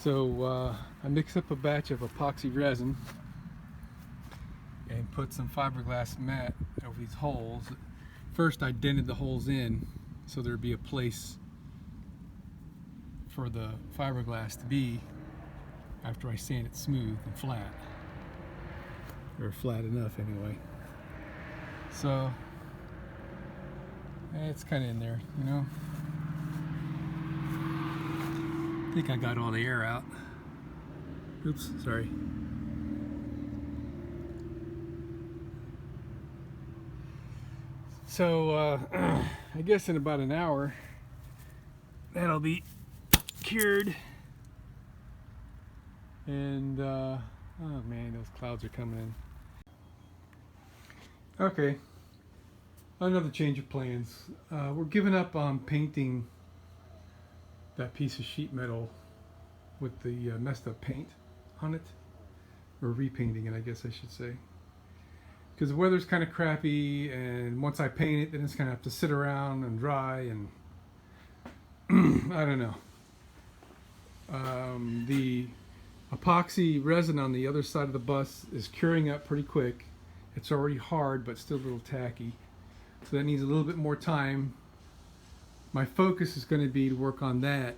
So I mixed up a batch of epoxy resin and put some fiberglass mat over these holes. First I dented the holes in so there'd be a place for the fiberglass to be after I sand it smooth and flat, or flat enough anyway. So it's kind of in there, you know. I think I got all the air out. Oops, sorry. So I guess in about an hour that'll be cured. And oh man, those clouds are coming in. Okay, another change of plans. We're giving up on painting that piece of sheet metal with the messed up paint on it, or repainting it, I guess I should say, because the weather's kind of crappy, and once I paint it, then it's gonna have to sit around and dry, and I don't know. The epoxy resin on the other side of the bus is curing up pretty quick. It's already hard, but still a little tacky, so that needs a little bit more time. My focus is going to be to work on that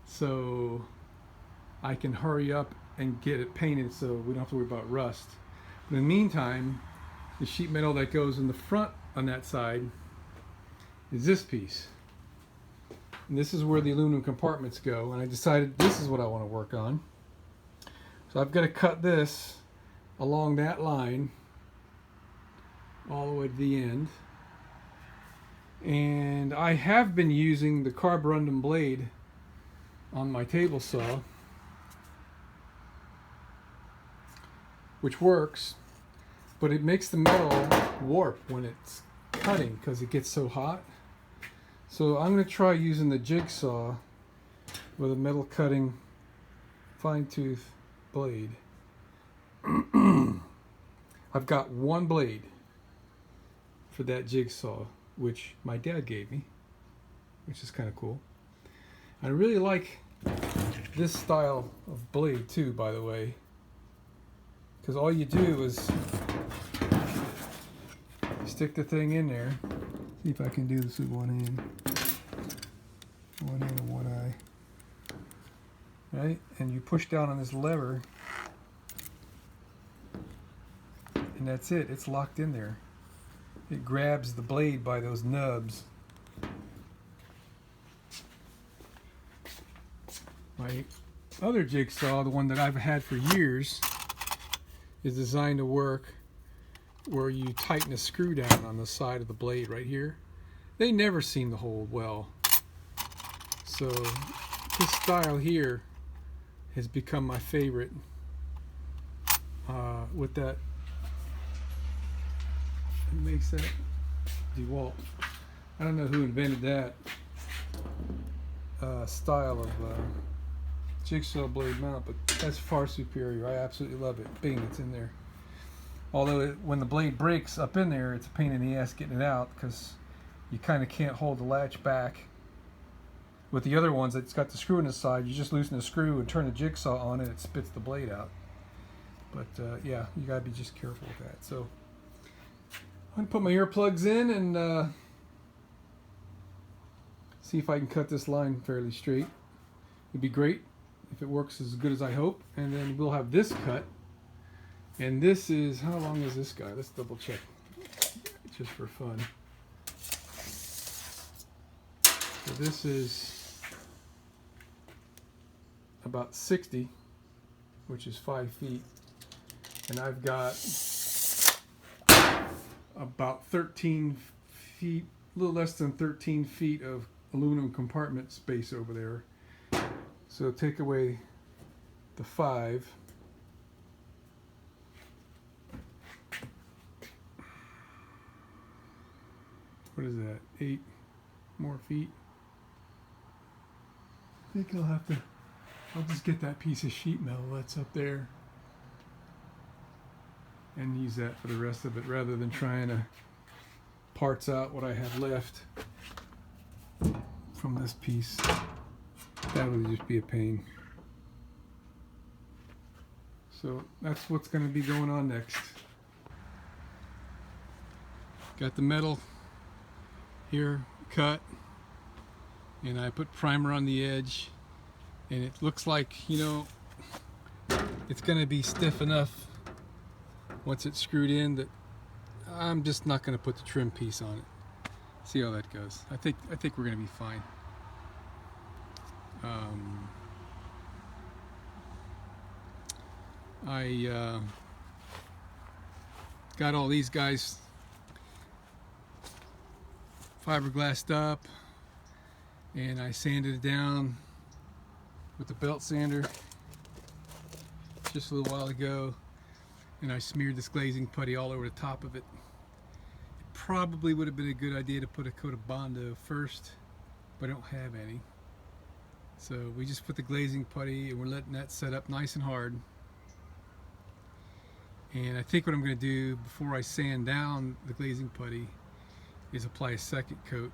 so I can hurry up and get it painted so we don't have to worry about rust. But in the meantime, the sheet metal that goes in the front on that side is this piece. And this is where the aluminum compartments go, and I decided this is what I want to work on. So I've got to cut this along that line all the way to the end. And I have been using the carborundum blade on my table saw, which works, but it makes the metal warp when it's cutting because it gets so hot. So I'm going to try using the jigsaw with a metal cutting fine tooth blade. I've got one blade for that jigsaw, which my dad gave me, which is kind of cool. I really like this style of blade too, by the way, because all you do is stick the thing in there. See if I can do this with one hand. One hand and one eye. Right? And you push down on this lever, and that's it. It's locked in there. It grabs the blade by those nubs. My other jigsaw, the one that I've had for years, is designed to work where you tighten a screw down on the side of the blade right here. They never seem to hold well. So this style here has become my favorite with that. Who makes that? DeWalt. I don't know who invented that style of jigsaw blade mount, but that's far superior. I absolutely love it. Bing, it's in there. Although when the blade breaks up in there, it's a pain in the ass getting it out because you kind of can't hold the latch back. With the other ones, it's got the screw in the side. You just loosen the screw and turn the jigsaw on, and it spits the blade out. But yeah, you gotta be just careful with that. So I'm gonna put my earplugs in and see if I can cut this line fairly straight. It'd be great if it works as good as I hope. And then we'll have this cut. And this is, how long is this guy? Let's double check, just for fun. So this is about 60, which is 5 feet. And I've got about 13 feet, a little less than 13 feet of aluminum compartment space over there. So take away the 5. What is that? 8 more feet. I think I'll just get that piece of sheet metal that's up there and use that for the rest of it rather than trying to parts out what I have left from this piece. That would just be a pain. So that's what's going to be going on next. Got the metal here cut, and I put primer on the edge, and it looks like, you know, it's going to be stiff enough once it's screwed in that I'm just not going to put the trim piece on it. See how that goes. I think we're going to be fine. I got all these guys fiberglassed up, and I sanded it down with the belt sander just a little while ago, and I smeared this glazing putty all over the top of it. It probably would have been a good idea to put a coat of Bondo first, but I don't have any. So we just put the glazing putty, and we're letting that set up nice and hard. And I think what I'm going to do before I sand down the glazing putty is apply a second coat,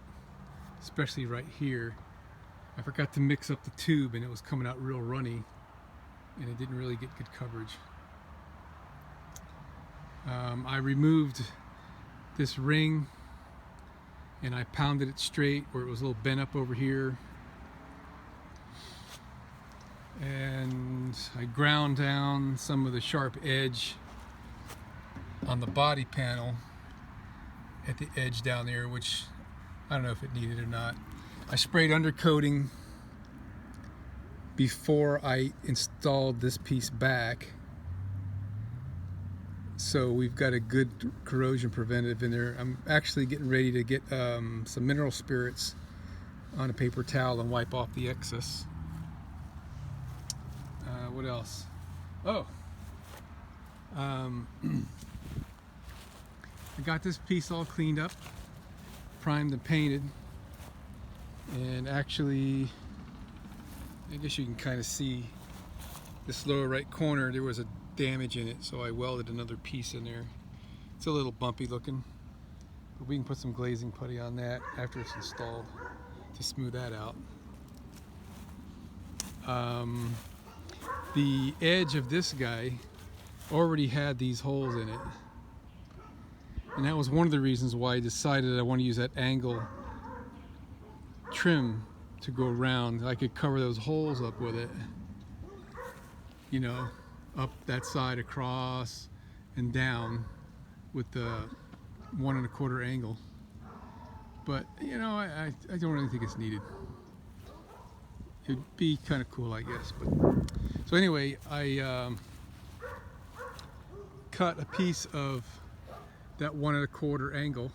especially right here. I forgot to mix up the tube, and it was coming out real runny, and it didn't really get good coverage. I removed this ring, and I pounded it straight where it was a little bent up over here. And I ground down some of the sharp edge on the body panel at the edge down there, which I don't know if it needed or not. I sprayed undercoating before I installed this piece back, so we've got a good corrosion preventative in there. I'm actually getting ready to get some mineral spirits on a paper towel and wipe off the excess. What else? Oh, I got this piece all cleaned up, primed and painted, and actually, I guess you can kind of see this lower right corner, there was a damage in it, so I welded another piece in there. It's a little bumpy looking, but we can put some glazing putty on that after it's installed to smooth that out. The edge of this guy already had these holes in it, and that was one of the reasons why I decided I want to use that angle trim to go around. I could cover those holes up with it, you know, up that side, across, and down with the 1 1/4 angle. But you know, I don't really think it's needed. It'd be kind of cool, I guess. But so anyway, I cut a piece of that 1 1/4 angle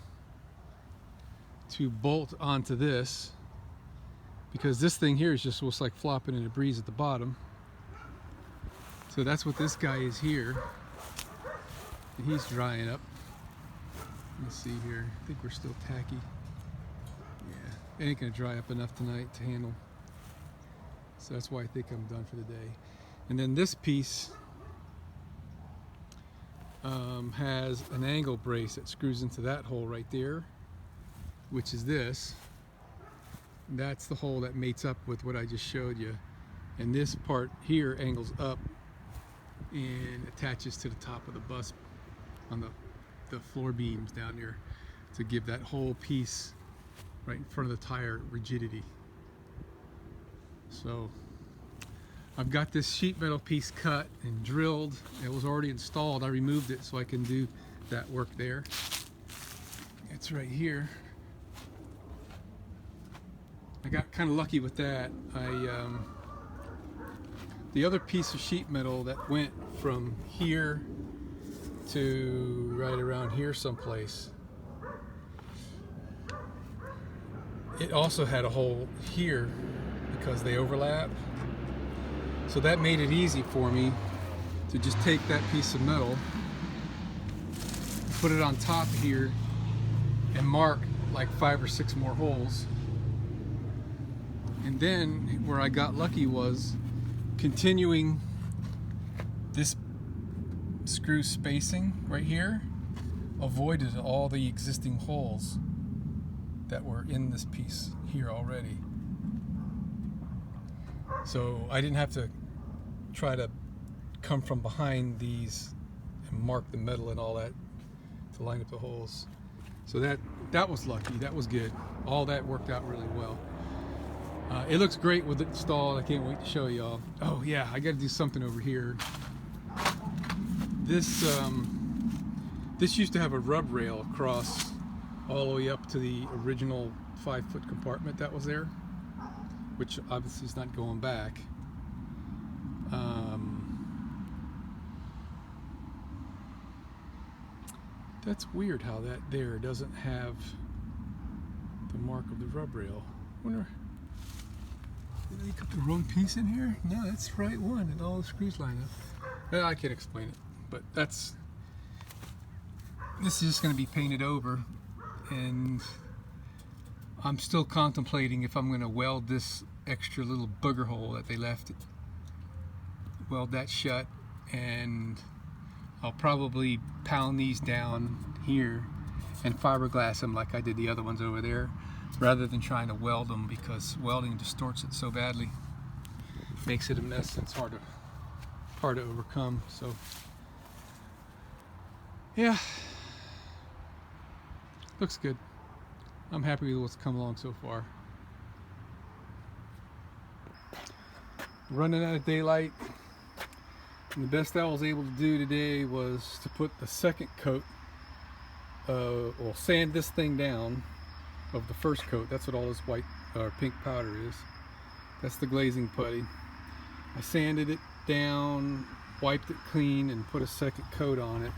to bolt onto this, because this thing here is just looks like flopping in a breeze at the bottom. So that's what this guy is here, and he's drying up. Let's see here. I think we're still tacky. Yeah, it ain't gonna dry up enough tonight to handle. So that's why I think I'm done for the day. And then this piece has an angle brace that screws into that hole right there, which is this. That's the hole that mates up with what I just showed you. And this part here angles up and attaches to the top of the bus on the floor beams down there to give that whole piece right in front of the tire rigidity. So I've got this sheet metal piece cut and drilled. It was already installed. I removed it so I can do that work there. It's right here. I got kind of lucky with that. The other piece of sheet metal that went from here to right around here someplace, it also had a hole here because they overlap. So that made it easy for me to just take that piece of metal, put it on top here, and mark like 5 or 6 more holes. And then where I got lucky was continuing this screw spacing right here avoided all the existing holes that were in this piece here already. So I didn't have to try to come from behind these and mark the metal and all that to line up the holes. So that was lucky. That was good. All that worked out really well. It looks great with it installed. I can't wait to show y'all. Oh yeah, I got to do something over here. This used to have a rub rail across all the way up to the original 5-foot compartment that was there, which obviously is not going back. That's weird how that there doesn't have the mark of the rub rail. Wonder, did they put the wrong piece in here? No, that's the right one, and all the screws line up. Well, I can't explain it, but this is just going to be painted over, and I'm still contemplating if I'm going to weld this extra little booger hole that they left, weld that shut, and I'll probably pound these down here and fiberglass them like I did the other ones over there, rather than trying to weld them, because welding distorts it so badly, makes it a mess, and it's hard to overcome. So yeah, looks good. I'm happy with what's come along so far. Running out of daylight, and the best I was able to do today was to put the second coat, or sand this thing down of the first coat. That's what all this white or pink powder is. That's the glazing putty. I sanded it down, wiped it clean, and put a second coat on it.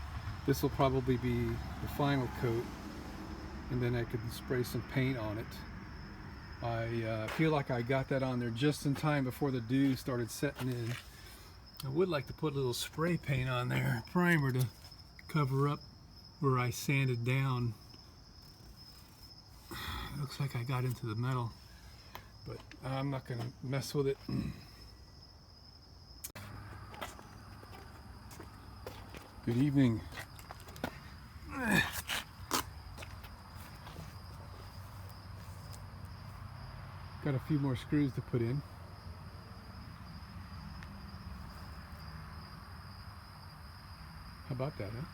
This will probably be the final coat, and then I could spray some paint on it. I feel like I got that on there just in time before the dew started setting in. I would like to put a little spray paint on there, primer, to cover up where I sanded down. Looks like I got into the metal, but I'm not going to mess with it. Good evening. Got a few more screws to put in. How about that, huh?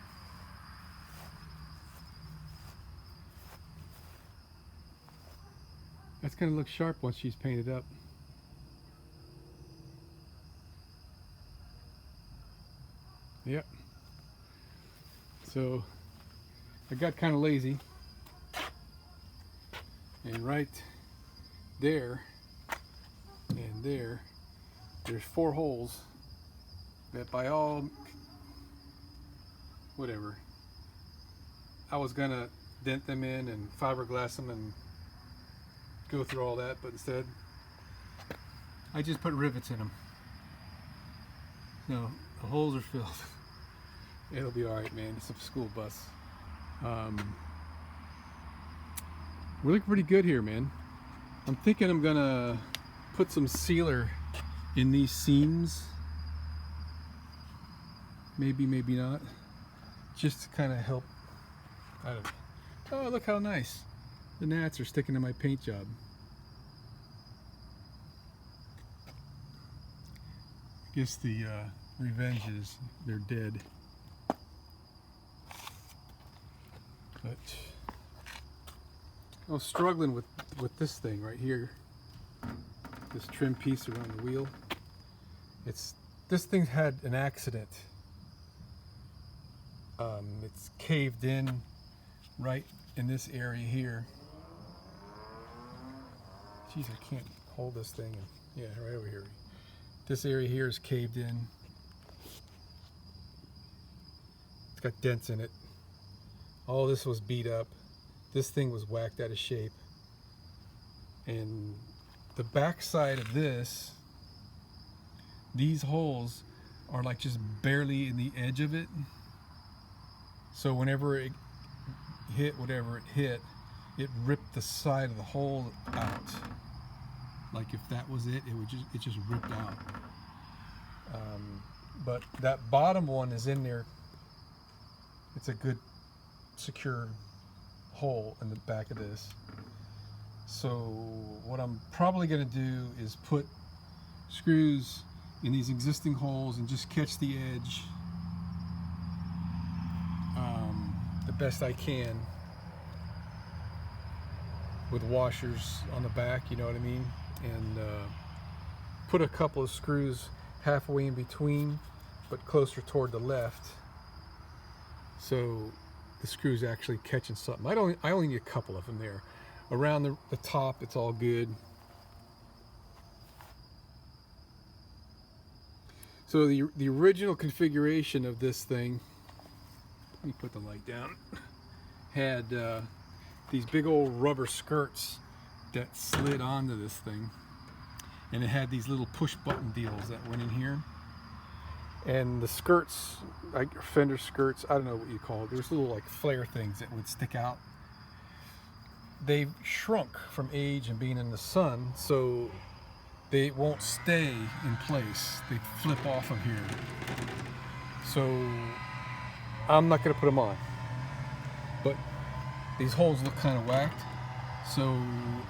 That's going to look sharp once she's painted up. Yep. So I got kind of lazy, and right there and there's 4 holes that, by all whatever, I was gonna dent them in and fiberglass them and go through all that, but instead I just put rivets in them. So the holes are filled. It'll be alright, man. It's a school bus. We're looking pretty good here, man. I'm thinking I'm gonna put some sealer in these seams. Maybe, maybe not. Just to kind of help. I don't know. Oh, look how nice. The gnats are sticking to my paint job. I guess the revenge is they're dead. But I was struggling with this thing right here. This trim piece around the wheel. This thing had an accident. It's caved in right in this area here. Jeez, I can't hold this thing. Yeah, right over here. This area here is caved in. It's got dents in it. All this was beat up. This thing was whacked out of shape. And the back side of this, these holes are like just barely in the edge of it. So whenever it hit whatever it hit, it ripped the side of the hole out. Like if that was it, it just ripped out. But that bottom one is in there. It's a good secure hole in the back of this. So what I'm probably going to do is put screws in these existing holes and just catch the edge the best I can with washers on the back, you know what I mean, and put a couple of screws halfway in between but closer toward the left, so the screw's actually catching something. I only need a couple of them there. Around the top it's all good. So the original configuration of this thing, let me put the light down, had these big old rubber skirts that slid onto this thing, and it had these little push button deals that went in here, and the skirts, like fender skirts, I don't know what you call it, there's little like flare things that would stick out. They've shrunk from age and being in the sun, so they won't stay in place. They flip off of here. So I'm not gonna put them on, but these holes look kind of whacked, so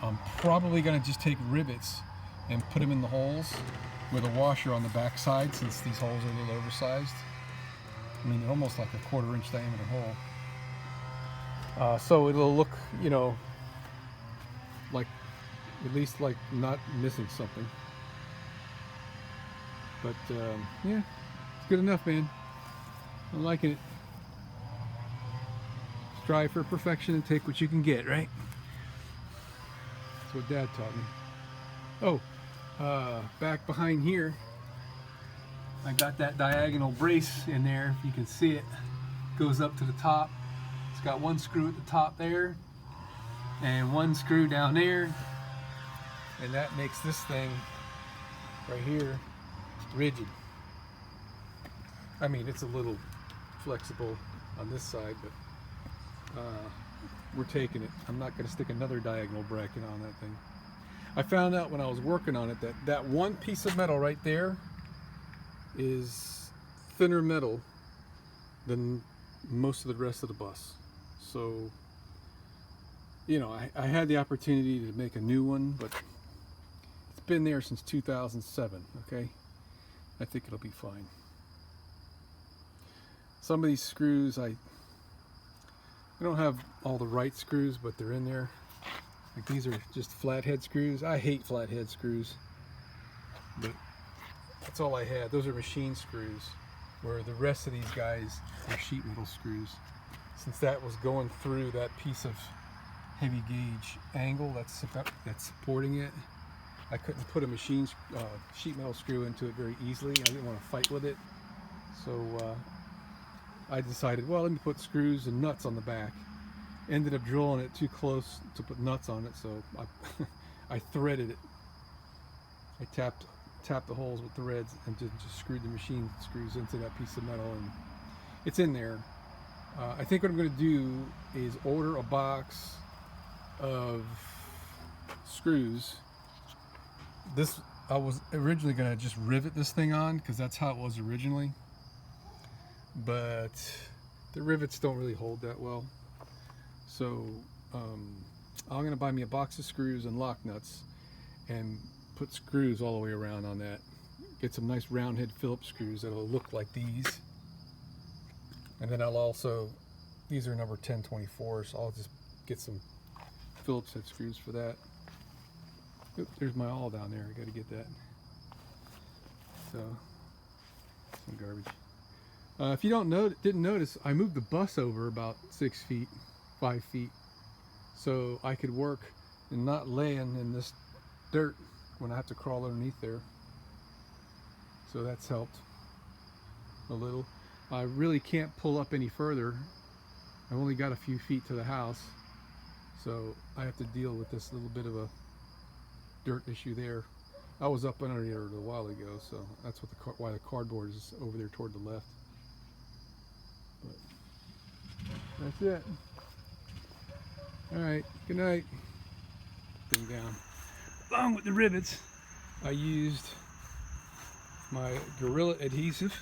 I'm probably gonna just take rivets and put them in the holes with a washer on the back side, since these holes are a little oversized. I mean, they're almost like a 1/4 inch diameter hole. So it'll look, you know, like, at least like not missing something. But yeah, it's good enough, man. I'm liking it. Strive for perfection and take what you can get, right? That's what Dad taught me. Oh, back behind here, I got that diagonal brace in there. If you can see it, goes up to the top. It's got one screw at the top there, and one screw down there, and that makes this thing right here rigid. I mean, it's a little flexible on this side, but we're taking it. I'm not going to stick another diagonal bracket on that thing. I found out when I was working on it that one piece of metal right there is thinner metal than most of the rest of the bus. So, you know, I had the opportunity to make a new one, but it's been there since 2007, okay? I think it'll be fine. Some of these screws, I don't have all the right screws, but they're in there. Like, these are just flathead screws. I hate flathead screws, but that's all I had. Those are machine screws, where the rest of these guys are sheet metal screws. Since that was going through that piece of heavy gauge angle that's supporting it, I couldn't put a machine sheet metal screw into it very easily. I didn't want to fight with it, so I decided, well, let me put screws and nuts on the back. Ended up drilling it too close to put nuts on it, so I threaded it. I tapped the holes with threads and just screwed the machine screws into that piece of metal, and it's in there. I think what I'm going to do is order a box of screws. I was originally going to just rivet this thing on, because that's how it was originally, but the rivets don't really hold that well. So I'm going to buy me a box of screws and lock nuts and put screws all the way around on that. Get some nice round head Phillips screws that'll look like these. And then I'll also, these are number 1024, so I'll just get some Phillips head screws for that. Oop, there's my awl down there, I gotta get that. So, some garbage. If you didn't notice, I moved the bus over about 6 feet, 5 feet, so I could work and not laying in this dirt when I have to crawl underneath there. So that's helped a little. I really can't pull up any further. I've only got a few feet to the house, so I have to deal with this little bit of a dirt issue there. I was up under there a while ago, so that's what why the cardboard is over there toward the left. But that's it. All right, good night. Thing down. Along with the rivets, I used my Gorilla adhesive,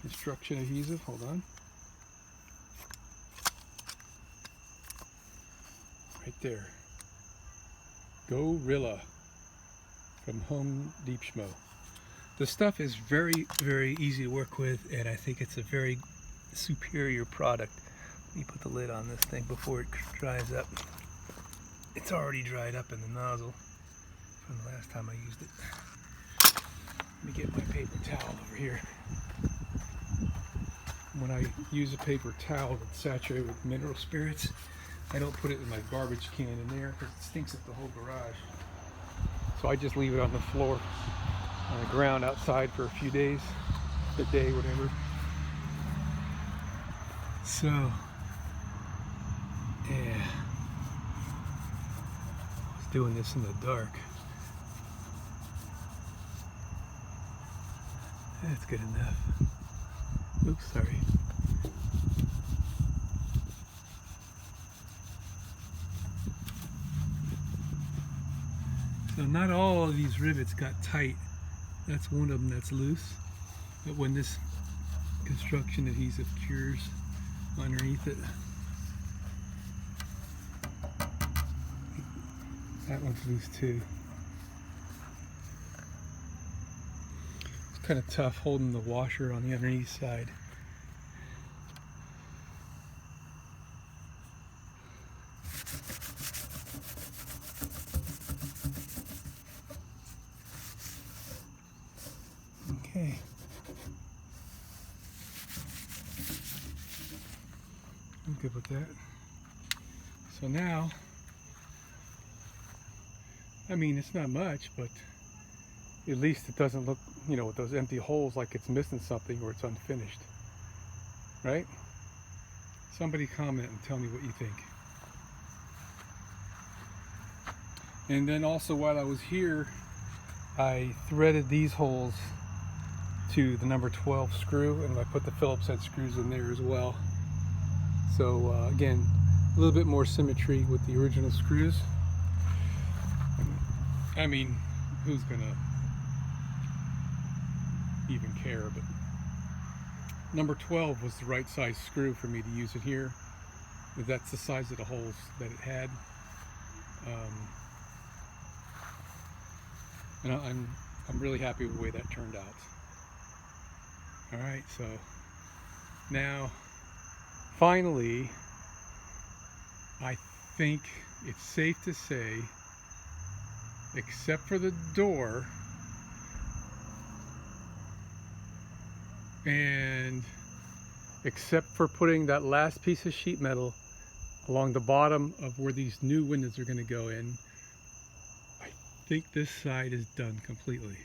construction adhesive. Hold on. Right there. Gorilla from Home Depot. The stuff is very, very easy to work with, and I think it's a very superior product. Let me put the lid on this thing before it dries up. It's already dried up in the nozzle from the last time I used it. Let me get my paper towel over here. When I use a paper towel that's saturated with mineral spirits, I don't put it in my garbage can in there because it stinks up the whole garage. So I just leave it on the floor, on the ground outside for a few days, a day, whatever. So, yeah. I was doing this in the dark. That's good enough. Oops, sorry. So not all of these rivets got tight. That's one of them that's loose. But when this construction adhesive cures underneath it, that one's loose too. It's kind of tough holding the washer on the underneath side. Okay. I'm good with that. So now, I mean, it's not much, but at least it doesn't look, you know, with those empty holes like it's missing something or it's unfinished. Right? Somebody comment and tell me what you think. And then also while I was here, I threaded these holes to the number 12 screw, and I put the Phillips head screws in there as well. So again, a little bit more symmetry with the original screws. I mean, who's gonna even care? But number 12 was the right size screw for me to use it here. That's the size of the holes that it had. And I'm really happy with the way that turned out. All right, so now finally, I think it's safe to say, except for the door and except for putting that last piece of sheet metal along the bottom of where these new windows are going to go in, I think this side is done completely.